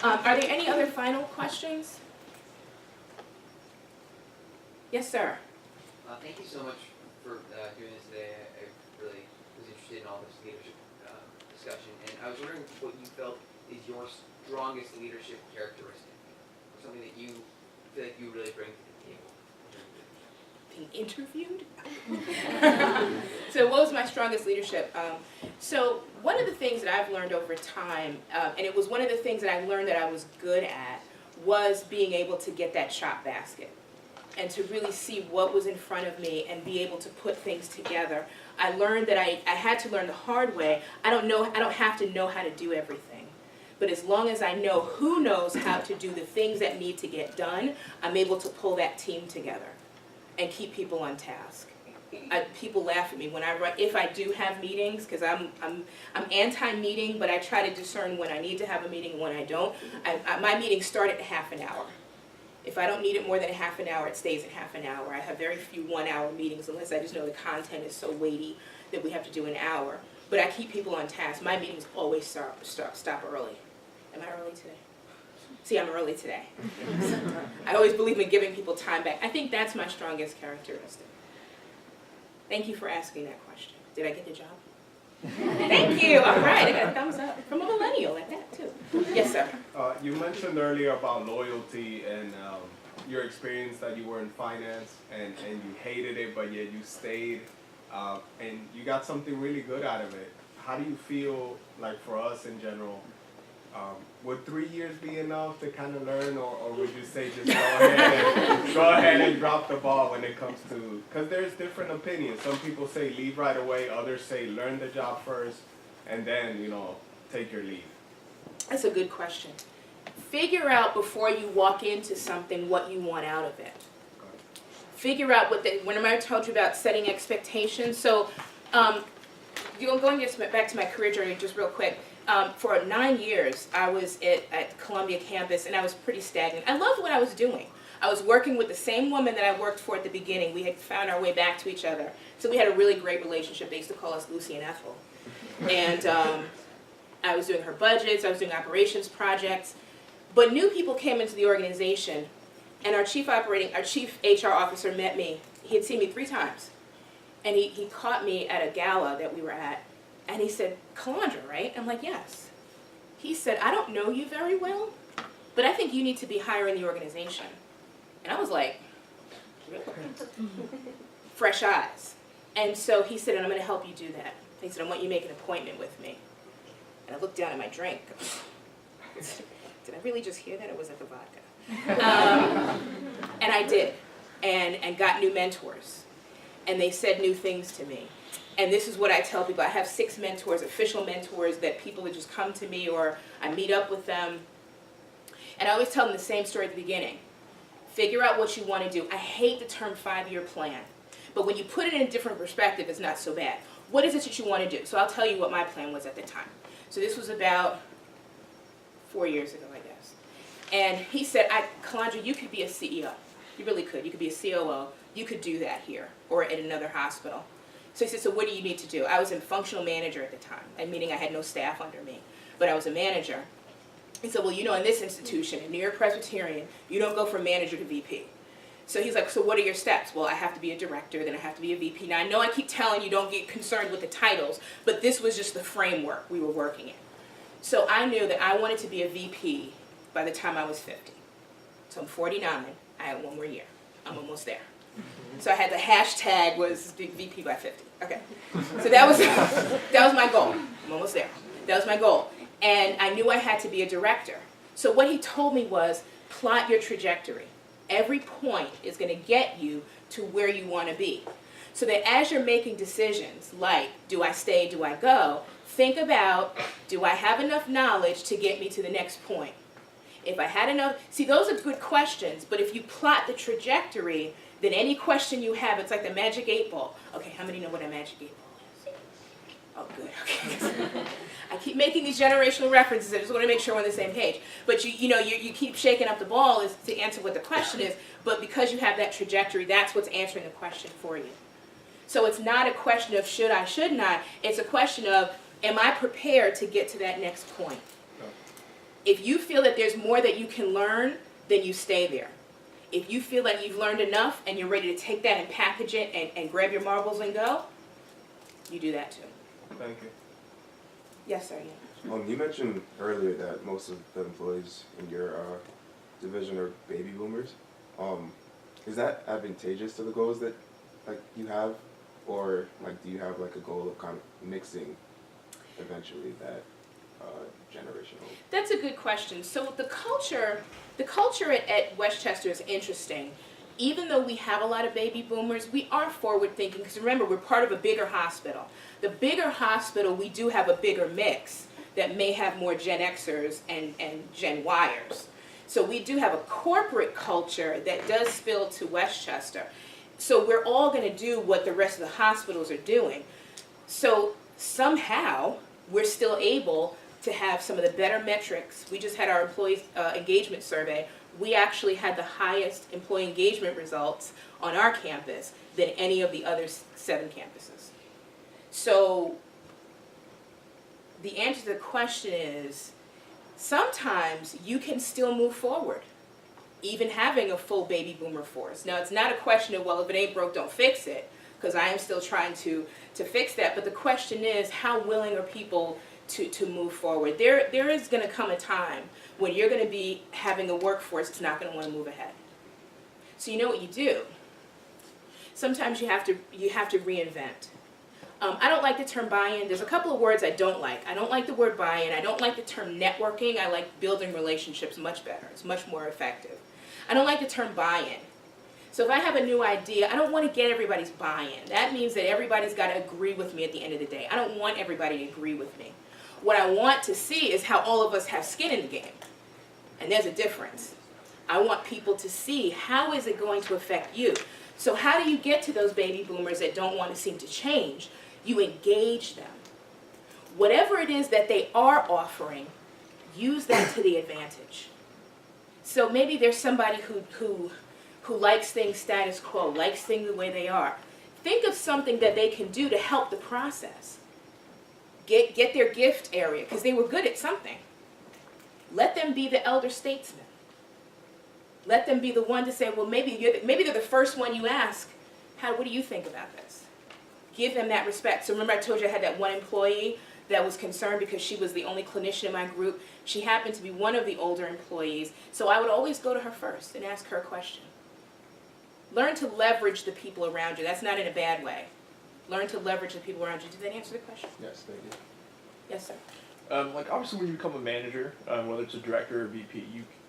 Are there any other final questions? Yes, sir. Thank you so much for doing this today. I really was interested in all this leadership discussion, and I was wondering what you felt is your strongest leadership characteristic, or something that you feel like you really bring to the table. Being interviewed? So what was my strongest leadership? So one of the things that I've learned over time, and it was one of the things that I learned that I was good at, was being able to get that shop basket and to really see what was in front of me and be able to put things together. I learned that I had to learn the hard way. I don't have to know how to do everything. But as long as I know who knows how to do the things that need to get done, I'm able to pull that team together and keep people on task. People laugh at me when if I do have meetings, because I'm anti-meeting, but I try to discern when I need to have a meeting and when I don't. My meetings start at half an hour. If I don't need it more than a half an hour, it stays at half an hour. I have very few 1-hour meetings unless I just know the content is so weighty that we have to do an hour. But I keep people on task. My meetings always stop early. Am I early today? See, I'm early today. I always believe in giving people time back. I think that's my strongest characteristic. Thank you for asking that question. Did I get the job? Thank you. All right, I got a thumbs up from a millennial at that too. Yes, sir. You mentioned earlier about loyalty and your experience that you were in finance and you hated it, but yet you stayed and you got something really good out of it. How do you feel like for us in general? Would 3 years be enough to kind of learn, or would you say just go ahead and drop the ball when it comes to, because there's different opinions. Some people say leave right away, others say learn the job first, and then, take your leave. That's a good question. Figure out before you walk into something what you want out of it. Figure out when I told you about setting expectations. So, going back to my career journey just real quick. For 9 years, I was at Columbia campus, and I was pretty stagnant. I loved what I was doing. I was working with the same woman that I worked for at the beginning. We had found our way back to each other. So we had a really great relationship. They used to call us Lucy and Ethel. And I was doing her budgets. I was doing operations projects. But new people came into the organization, and our chief HR officer met me. He had seen me 3 times. And he caught me at a gala that we were at. And he said, Calandra, right? I'm like, yes. He said, I don't know you very well, but I think you need to be higher in the organization. And I was like, really? Fresh eyes. And so he said, and I'm going to help you do that. He said, I want you to make an appointment with me. And I looked down at my drink. Did I really just hear that, or was it the vodka? And I did, and got new mentors. And they said new things to me. And this is what I tell people. I have 6 mentors, official mentors, that people that just come to me or I meet up with them. And I always tell them the same story at the beginning. Figure out what you want to do. I hate the term 5-year plan. But when you put it in a different perspective, it's not so bad. What is it that you want to do? So I'll tell you what my plan was at the time. So this was about 4 years ago, I guess. And he said, Calandra, you could be a CEO. You really could. You could be a COO. You could do that here or at another hospital. So he said, so what do you need to do? I was a functional manager at the time, meaning I had no staff under me, but I was a manager. He said, well, in this institution, in New York Presbyterian, you don't go from manager to VP. So he's like, so what are your steps? Well, I have to be a director, then I have to be a VP. Now, I know I keep telling you don't get concerned with the titles, but this was just the framework we were working in. So I knew that I wanted to be a VP by the time I was 50. So I'm 49. I had 1 more year. I'm almost there. So I had the hashtag was VP by 50. Okay. So that was my goal. I'm almost there. That was my goal. And I knew I had to be a director. So what he told me was, plot your trajectory. Every point is going to get you to where you want to be. So that as you're making decisions, like, do I stay, do I go, think about, do I have enough knowledge to get me to the next point? If I had enough, see, those are good questions, but if you plot the trajectory, then any question you have, it's like the magic 8 ball. Okay, how many know what a magic 8 ball is? Oh, good, okay. I keep making these generational references. I just want to make sure we're on the same page. But you keep shaking up the ball is to answer what the question is, but because you have that trajectory, that's what's answering the question for you. So it's not a question of should I, should not. It's a question of, am I prepared to get to that next point? If you feel that there's more that you can learn, then you stay there. If you feel like you've learned enough and you're ready to take that and package it and grab your marbles and go, you do that too. Thank you. Yes, sir. Yeah. You mentioned earlier that most of the employees in your division are baby boomers. Is that advantageous to the goals that you have, or do you have a goal of kind of mixing eventually that generational? That's a good question. So the culture at Westchester is interesting. Even though we have a lot of baby boomers, we are forward thinking, because remember, we're part of a bigger hospital. The bigger hospital, we do have a bigger mix that may have more Gen Xers and Gen Yers. So we do have a corporate culture that does spill to Westchester. So we're all going to do what the rest of the hospitals are doing. So somehow we're still able to have some of the better metrics. We just had our employee engagement survey. We actually had the highest employee engagement results on our campus than any of the other 7 campuses. So the answer to the question is, sometimes you can still move forward, even having a full baby boomer force. Now, it's not a question of, well, if it ain't broke, don't fix it, because I am still trying to fix that. But the question is, how willing are people to move forward? There is going to come a time when you're going to be having a workforce that's not going to want to move ahead. So you know what you do? Sometimes you have to reinvent. I don't like the term buy-in. There's a couple of words I don't like. I don't like the word buy-in. I don't like the term networking. I like building relationships much better. It's much more effective. I don't like the term buy-in. So if I have a new idea, I don't want to get everybody's buy-in. That means that everybody's got to agree with me at the end of the day. I don't want everybody to agree with me. What I want to see is how all of us have skin in the game. And there's a difference. I want people to see, how is it going to affect you? So how do you get to those baby boomers that don't want to seem to change? You engage them. Whatever it is that they are offering, use that to the advantage. So maybe there's somebody who likes things status quo, likes things the way they are. Think of something that they can do to help the process. Get their gift area, because they were good at something. Let them be the elder statesman. Let them be the one to say, well, maybe they're the first one you ask, what do you think about this? Give them that respect. So remember I told you I had that one employee that was concerned because she was the only clinician in my group. She happened to be one of the older employees. So I would always go to her first and ask her a question. Learn to leverage the people around you. That's not in a bad way. Learn to leverage the people around you. Did that answer the question? Yes, thank you. Yes, sir. Obviously when you become a manager, whether it's a director or VP,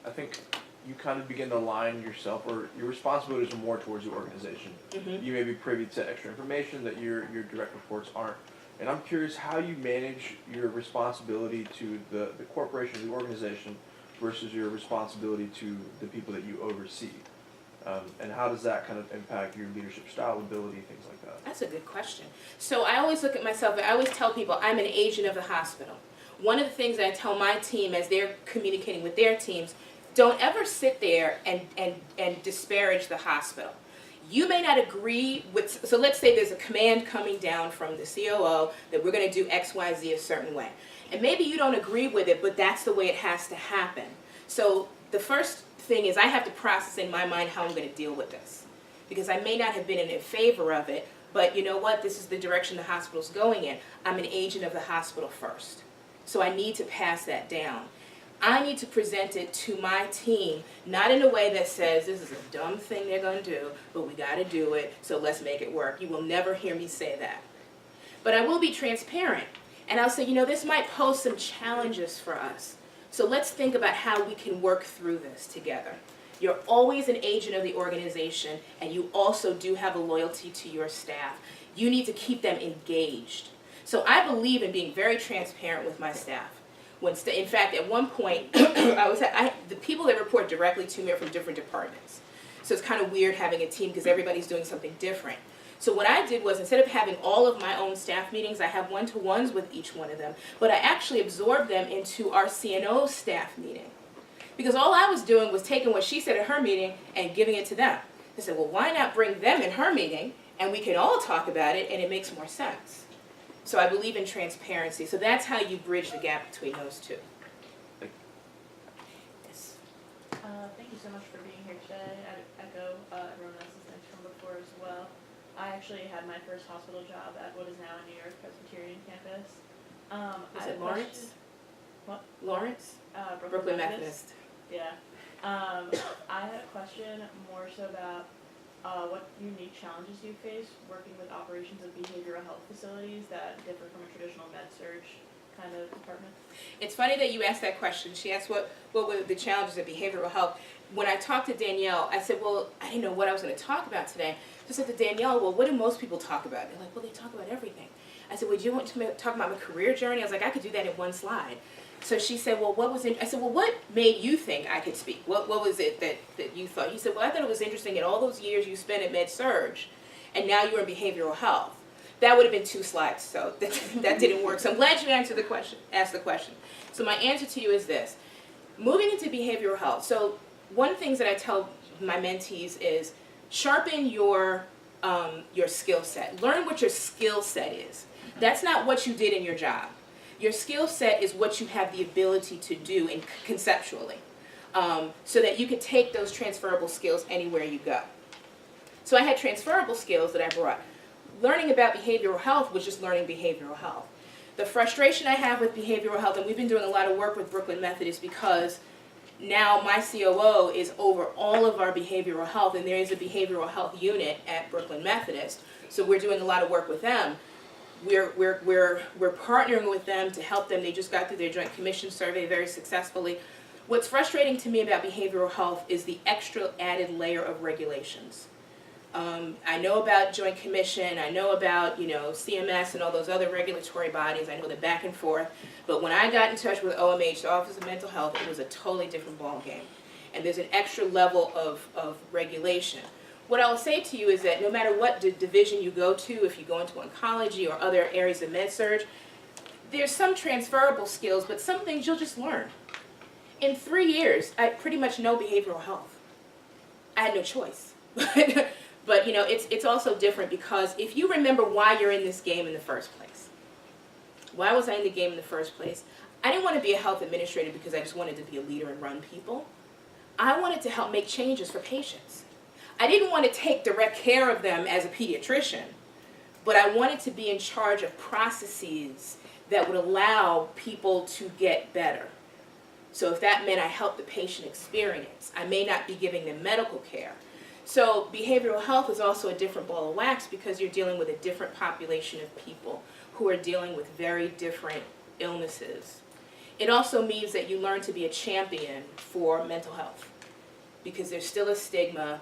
I think you kind of begin to align yourself, or your responsibilities are more towards the organization. Mm-hmm. You may be privy to extra information that your direct reports aren't. And I'm curious how you manage your responsibility to the corporation, the organization, versus your responsibility to the people that you oversee. And how does that kind of impact your leadership style, ability, things like that? That's a good question. So I always look at myself, I always tell people I'm an agent of the hospital. One of the things that I tell my team as they're communicating with their teams, don't ever sit there and disparage the hospital. You may not agree with, so let's say there's a command coming down from the COO that we're going to do X, Y, Z a certain way. And maybe you don't agree with it, but that's the way it has to happen. So the first thing is I have to process in my mind how I'm going to deal with this. Because I may not have been in favor of it, but you know what? This is the direction the hospital's going in. I'm an agent of the hospital first. So I need to pass that down. I need to present it to my team, not in a way that says, this is a dumb thing they're going to do, but we got to do it, so let's make it work. You will never hear me say that. But I will be transparent, and I'll say, you know, this might pose some challenges for us. So let's think about how we can work through this together. You're always an agent of the organization, and you also do have a loyalty to your staff. You need to keep them engaged. So I believe in being very transparent with my staff. In fact, at one point, the people that report directly to me are from different departments. So it's kind of weird having a team because everybody's doing something different. So what I did was, instead of having all of my own staff meetings, I have one-to-ones with each one of them. But I actually absorbed them into our CNO staff meeting. Because all I was doing was taking what she said at her meeting and giving it to them. I said, well, why not bring them in her meeting, and we can all talk about it, and it makes more sense. So I believe in transparency. So that's how you bridge the gap between those two. Thank you so much for being here today. I echo everyone else's thanks from before as well. I actually had my first hospital job at what is now a New York Presbyterian campus. Is it Lawrence? What? Lawrence? Brooklyn Methodist. Yeah. I had a question more so about what unique challenges you face working with operations of behavioral health facilities that differ from a traditional med-surg kind of department. It's funny that you asked that question. She asked what were the challenges of behavioral health. When I talked to Danielle, I said, well, I didn't know what I was going to talk about today. So I said to Danielle, well, what do most people talk about? They're like, well, they talk about everything. I said, well, do you want to talk about my career journey? I was like, I could do that in one slide. So she said, well, what was it? I said, well, what made you think I could speak? What was it that you thought? He said, well, I thought it was interesting in all those years you spent at med-surg, and now you're in behavioral health. That would have been 2 slides, so that didn't work. So I'm glad you asked the question. So my answer to you is this. Moving into behavioral health. So one of the things that I tell my mentees is sharpen your skill set. Learn what your skill set is. That's not what you did in your job. Your skill set is what you have the ability to do conceptually, so that you could take those transferable skills anywhere you go. So I had transferable skills that I brought. Learning about behavioral health was just learning behavioral health. The frustration I have with behavioral health, and we've been doing a lot of work with Brooklyn Methodist because now my COO is over all of our behavioral health, and there is a behavioral health unit at Brooklyn Methodist. So we're doing a lot of work with them. We're partnering with them to help them. They just got through their joint commission survey very successfully. What's frustrating to me about behavioral health is the extra added layer of regulations. I know about Joint Commission, I know about, CMS and all those other regulatory bodies, I know the back and forth, but when I got in touch with OMH, the Office of Mental Health, it was a totally different ballgame. And there's an extra level of regulation. What I'll say to you is that no matter what division you go to, if you go into oncology or other areas of med-surg, there's some transferable skills, but some things you'll just learn. In 3 years, I pretty much know behavioral health. I had no choice. But it's also different because if you remember why you're in this game in the first place. Why was I in the game in the first place? I didn't want to be a health administrator because I just wanted to be a leader and run people. I wanted to help make changes for patients. I didn't want to take direct care of them as a pediatrician, but I wanted to be in charge of processes that would allow people to get better. So if that meant I helped the patient experience, I may not be giving them medical care. So behavioral health is also a different ball of wax because you're dealing with a different population of people who are dealing with very different illnesses. It also means that you learn to be a champion for mental health because there's still a stigma.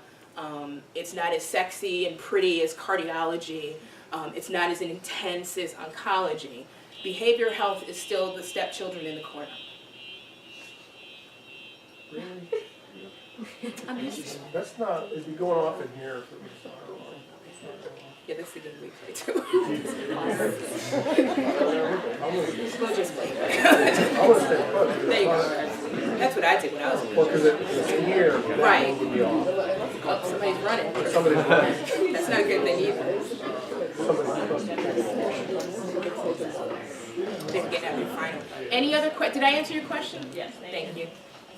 It's not as sexy and pretty as cardiology. It's not as intense as oncology. Behavioral health is still the stepchildren in the corner. Really? I'm used to it. That's not, it'd be going off in here. Yeah, that's the game we play too. We'll just play. I want to stay put. There you go. That's what I did when I was a Well, because it's in here. Right. Would be off. Oh, somebody's running. Somebody's running. That's not a good thing either. Somebody's They're getting out your final. Any other did I answer your question? Yes, Thank you.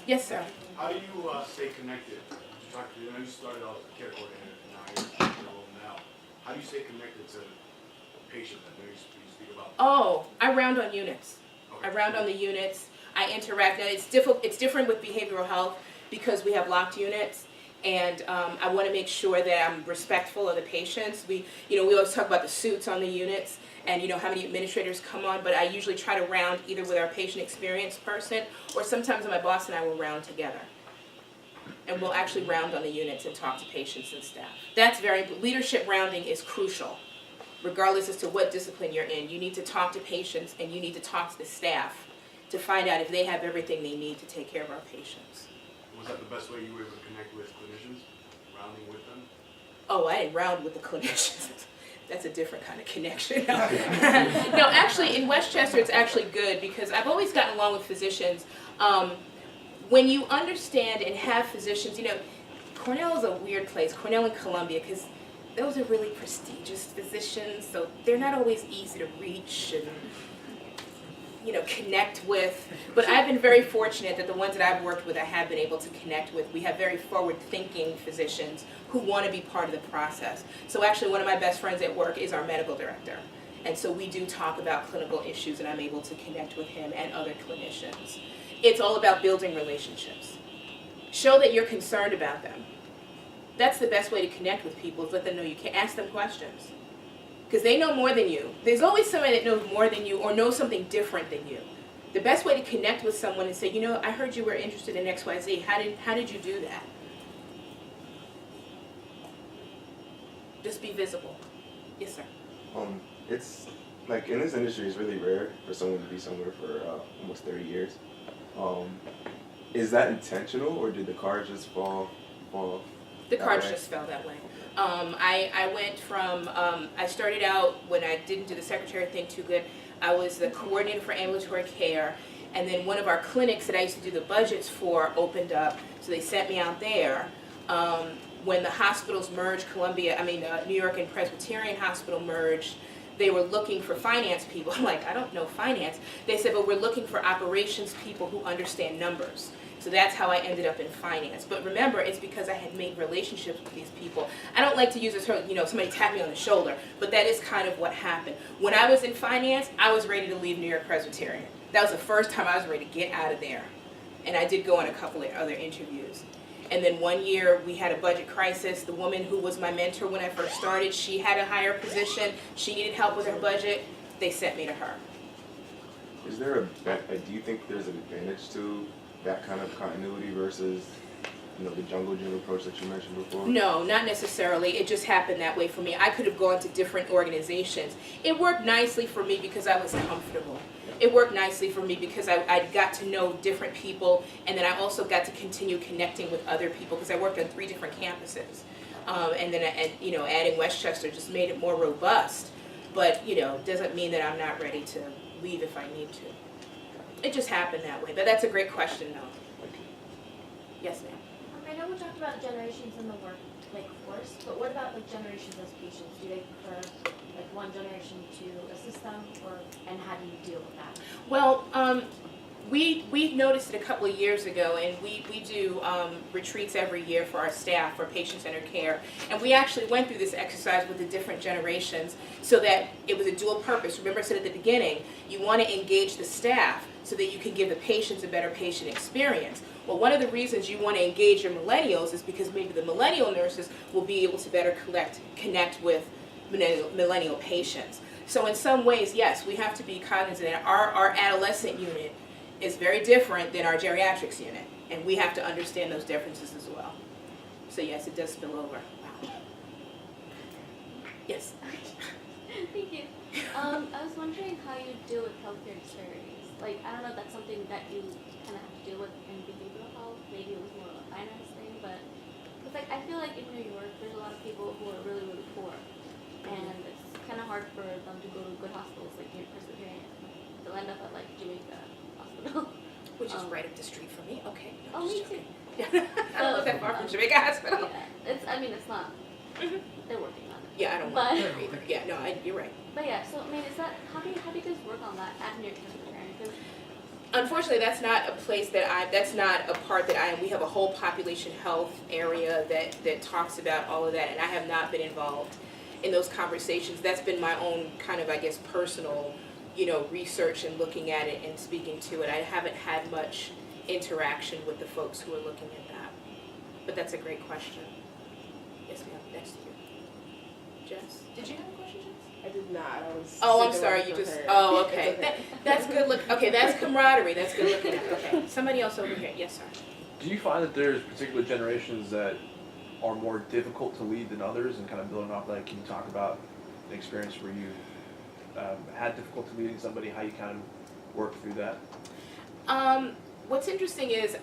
Yes, sir. How do you stay connected? I know you started off as a care coordinator, and now you're in your role now. How do you stay connected to patients? I know you speak about. Oh, I round on units. Okay. I round on the units. I interact. Now it's different with behavioral health because we have locked units, and I want to make sure that I'm respectful of the patients. We always talk about the suits on the units and how many administrators come on, but I usually try to round either with our patient experience person or sometimes my boss and I will round together. And we'll actually round on the units and talk to patients and staff. That's leadership rounding is crucial, regardless as to what discipline you're in. You need to talk to patients and you need to talk to the staff to find out if they have everything they need to take care of our patients. Was that the best way you were able to connect with clinicians, rounding with them? Oh, I didn't round with the clinicians. That's a different kind of connection. No, actually, in Westchester, it's actually good because I've always gotten along with physicians. When you understand and have physicians, Cornell is a weird place, Cornell and Columbia, because those are really prestigious physicians, so they're not always easy to reach. And connect with, but I've been very fortunate that the ones that I've worked with, I have been able to connect with. We have very forward-thinking physicians who want to be part of the process. So actually, one of my best friends at work is our medical director. And so we do talk about clinical issues, and I'm able to connect with him and other clinicians. It's all about building relationships. Show that you're concerned about them. That's the best way to connect with people, is let them know you can. Ask them questions. Because they know more than you. There's always somebody that knows more than you or knows something different than you. The best way to connect with someone is say, I heard you were interested in XYZ. How did you do that? Just be visible. Yes, sir. It's like in this industry, it's really rare for someone to be somewhere for almost 30 years. Is that intentional, or did the cards just fall? The cards way? just fell that way. I went from, I started out when I didn't do the secretary thing too good. I was the coordinator for ambulatory care, and then one of our clinics that I used to do the budgets for opened up, so they sent me out there. When the hospitals merged, New York and Presbyterian Hospital merged, they were looking for finance people. I'm like, I don't know finance. They said, but we're looking for operations people who understand numbers. So that's how I ended up in finance. But remember, it's because I had made relationships with these people. I don't like to use this term, somebody tapped me on the shoulder, but that is kind of what happened. When I was in finance, I was ready to leave New York Presbyterian. That was the first time I was ready to get out of there. And I did go on a couple of other interviews. And then one year we had a budget crisis. The woman who was my mentor when I first started, she had a higher position. She needed help with her budget. They sent me to her. Is there do you think there's an advantage to that kind of continuity versus, the jungle gym approach that you mentioned before? No, not necessarily. It just happened that way for me. I could have gone to different organizations. It worked nicely for me because I was comfortable. It worked nicely for me because I got to know different people, and then I also got to continue connecting with other people because I worked on 3 different campuses. And then, adding Westchester just made it more robust. But, doesn't mean that I'm not ready to leave if I need to. It just happened that way. But that's a great question, though. Yes, ma'am. I know we talked about generations in the workforce, but what about generations as patients? Do they prefer one generation to assist them, and how do you deal with that? Well, we noticed it a couple of years ago, and we do retreats every year for our staff for patient-centered care, and we actually went through this exercise with the different generations so that it was a dual purpose. Remember I said at the beginning, you want to engage the staff so that you can give the patients a better patient experience. Well, one of the reasons you want to engage your millennials is because maybe the millennial nurses will be able to better connect with millennial patients. So in some ways, yes, we have to be cognizant that our adolescent unit is very different than our geriatrics unit, and we have to understand those differences as well. So yes, it does spill over. Wow. Yes. Thank you. I was wondering how you deal with healthcare disparities. I don't know if that's something that you kind of have to deal with in behavioral health. Maybe it was more of a finance thing, but I feel like in New York, there's a lot of people who are really, really poor, and it's kind of hard for them to go to good hospitals like New Presbyterian. They'll end up at Jamaica Hospital. Which is right up the street from me. Okay. Oh, me too. Yeah. I don't live that far from Jamaica Hospital. Yeah, it's not. They're working on it. Yeah, I don't want to either. Yeah, no, you're right. But yeah, so is that how do you guys work on that at New Presbyterian? Because unfortunately, that's not a place that's not a part that I am. We have a whole population health area that talks about all of that, and I have not been involved in those conversations. That's been my own kind of, personal, research and looking at it and speaking to it. I haven't had much interaction with the folks who are looking at that. But that's a great question. Yes, ma'am. Next to you. Jess, did you have a question, Jess? I did not. I was. Oh, I'm sorry. You just. Oh, okay. That's good look. Okay, that's camaraderie. That's good looking at. Okay, somebody else over here. Yes, sir. Do you find that there's particular generations that are more difficult to lead than others, and kind of building off that? Can you talk about an experience where you had difficulty leading somebody, how you kind of work through that? What's interesting is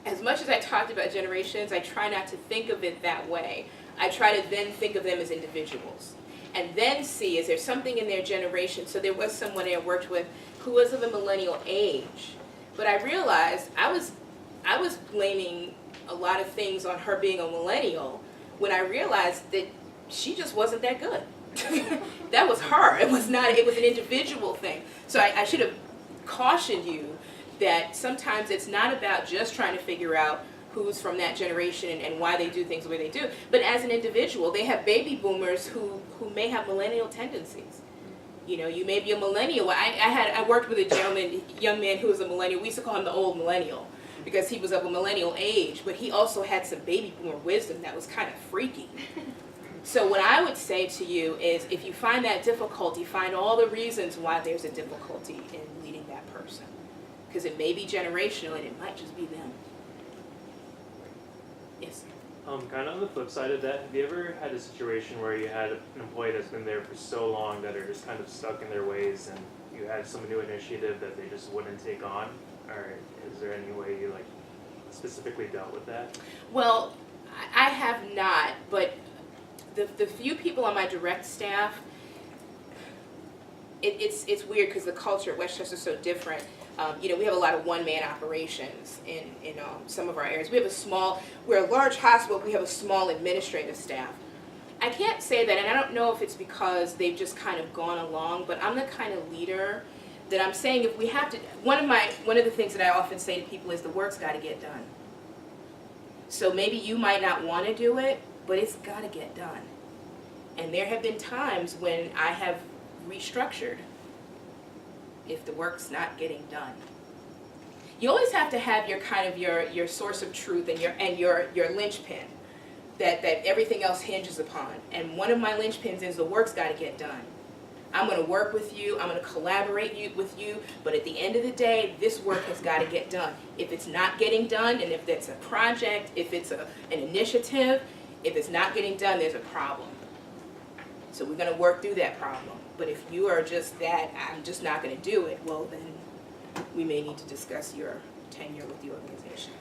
as much as I talked about generations, I try not to think of it that way. I try to then think of them as individuals. And then see, is there something in their generation? So there was someone I worked with who was of a millennial age. But I realized I was blaming a lot of things on her being a millennial when I realized that she just wasn't that good. That was her. It was an individual thing. So I should have caution you that sometimes it's not about just trying to figure out who's from that generation and why they do things the way they do, but as an individual, they have baby boomers who may have millennial tendencies. You know, you may be a millennial. I worked with a young man who was a millennial. We used to call him the old millennial because he was of a millennial age, but he also had some baby boomer wisdom that was kind of freaky. So what I would say to you is, if you find that difficulty, find all the reasons why there's a difficulty in leading that person. Because it may be generational and it might just be them. Yes? Kind of on the flip side of that, have you ever had a situation where you had an employee that's been there for so long that are just kind of stuck in their ways, and you had some new initiative that they just wouldn't take on? Or is there any way you like specifically dealt with that? Well, I have not, but the few people on my direct staff, it's weird because the culture at Westchester is so different. You know, we have a lot of one-man operations in some of our areas. We're a large hospital, we have a small administrative staff. I can't say that, and I don't know if it's because they've just kind of gone along, but I'm the kind of leader that I'm saying if we have to, one of the things that I often say to people is the work's got to get done. So maybe you might not want to do it, but it's got to get done. And there have been times when I have restructured if the work's not getting done. You always have to have your kind of your source of truth and your linchpin that everything else hinges upon. And one of my linchpins is the work's got to get done. I'm going to work with you, I'm going to collaborate with you, but at the end of the day, this work has got to get done. If it's not getting done, and if it's a project, if it's an initiative, if it's not getting done, there's a problem. So we're going to work through that problem. But if you are just that, I'm just not going to do it, well then we may need to discuss your tenure with the organization.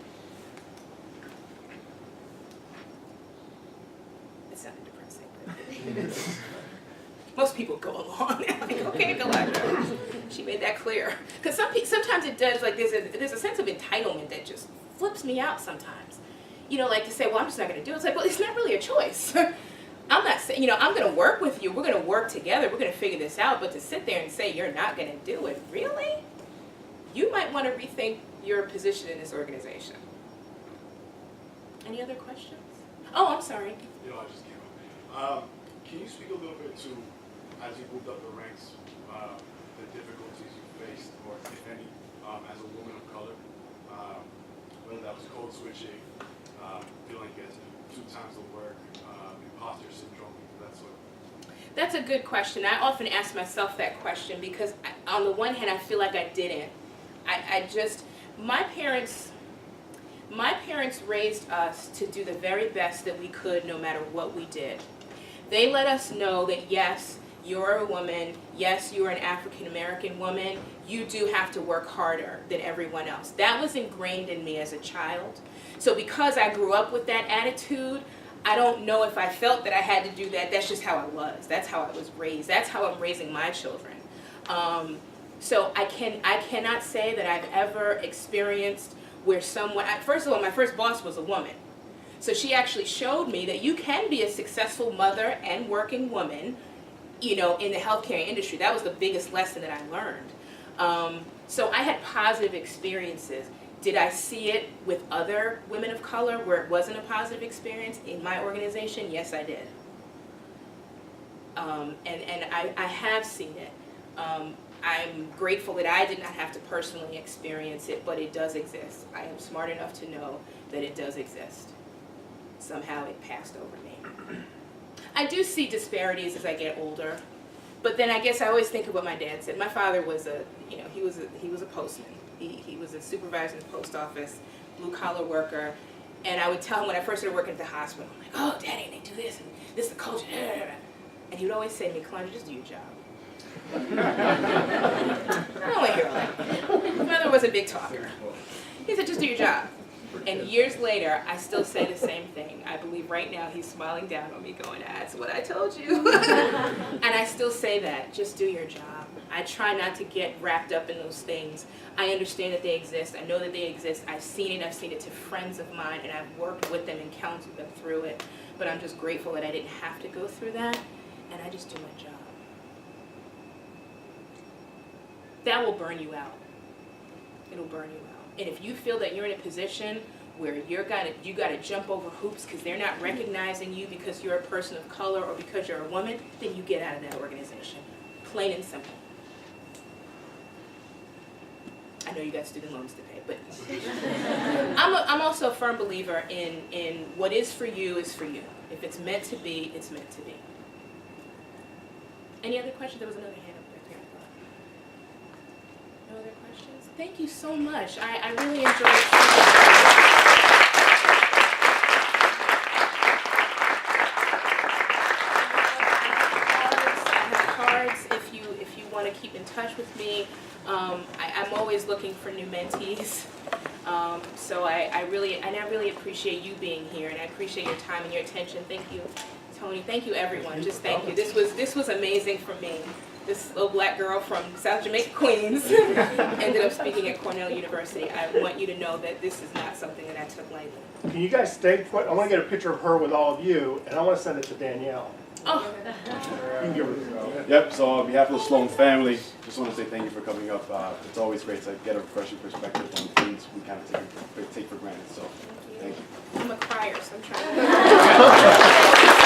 It sounded depressing, but most people go along. They're like, okay, go on. She made that clear. Because sometimes it does, like there's a sense of entitlement that just flips me out sometimes. You know, like to say, well, I'm just not going to do it. It's like, well, it's not really a choice. I'm not saying, you know, I'm going to work with you. We're going to work together. We're going to figure this out. But to sit there and say you're not going to do it, really? You might want to rethink your position in this organization. Any other questions? Oh, I'm sorry. You know, I just came up. Can you speak a little bit to, as you moved up the ranks, the difficulties you faced, or if any, as a woman of color, whether that was code switching, feeling as 2 times the work, imposter syndrome, that sort of. That's a good question. I often ask myself that question because on the one hand, I feel like I didn't. My parents raised us to do the very best that we could no matter what we did. They let us know that yes, you're a woman, yes, you're an African American woman, you do have to work harder than everyone else. That was ingrained in me as a child. So because I grew up with that attitude, I don't know if I felt that I had to do that. That's just how I was. That's how I was raised. That's how I'm raising my children. So I cannot say that I've ever experienced where someone, first of all, my first boss was a woman. So she actually showed me that you can be a successful mother and working woman, you know, in the healthcare industry. That was the biggest lesson that I learned. So I had positive experiences. Did I see it with other women of color where it wasn't a positive experience in my organization? Yes, I did. And I have seen it. I'm grateful that I did not have to personally experience it, but it does exist. I am smart enough to know that it does exist. Somehow it passed over me. I do see disparities as I get older, but then I guess I always think of what my dad said. My father was he was a postman. He was a supervisor in the post office, blue-collar worker, and I would tell him when I first started working at the hospital, I'm like, oh, Daddy, they do this, and this is the culture, and he would always say to me, Kalondra, just do your job. I don't want to hear all that. My father was a big talker. He said, just do your job. And years later, I still say the same thing. I believe right now he's smiling down on me going, that's what I told you. And I still say that, just do your job. I try not to get wrapped up in those things. I understand that they exist. I know that they exist. I've seen it. I've seen it to friends of mine, and I've worked with them and counseled them through it. But I'm just grateful that I didn't have to go through that, and I just do my job. That will burn you out. It'll burn you out. And if you feel that you're in a position where you gotta jump over hoops because they're not recognizing you because you're a person of color or because you're a woman, then you get out of that organization. Plain and simple. I know you got student loans to pay, but I'm also a firm believer in what is for you is for you. If it's meant to be, it's meant to be. Any other questions? There was another hand up there. No other questions? Thank you so much. I really enjoyed it. If you want to keep in touch with me, I'm always looking for new mentees. So I really appreciate you being here, and I appreciate your time and your attention. Thank you, Tony. Thank you, everyone. Just thank you. This was amazing for me. This little black girl from South Jamaica, Queens, ended up speaking at Cornell University. I want you to know that this is not something that I took lightly. Can you guys stay put? I want to get a picture of her with all of you, and I want to send it to Danielle. Oh. You can give her this. Yep, so on behalf of the Sloan family, just want to say thank you for coming up. It's always great to get a refreshing perspective on things we kind of take for granted, so thank you. I'm a crier, so I'm trying to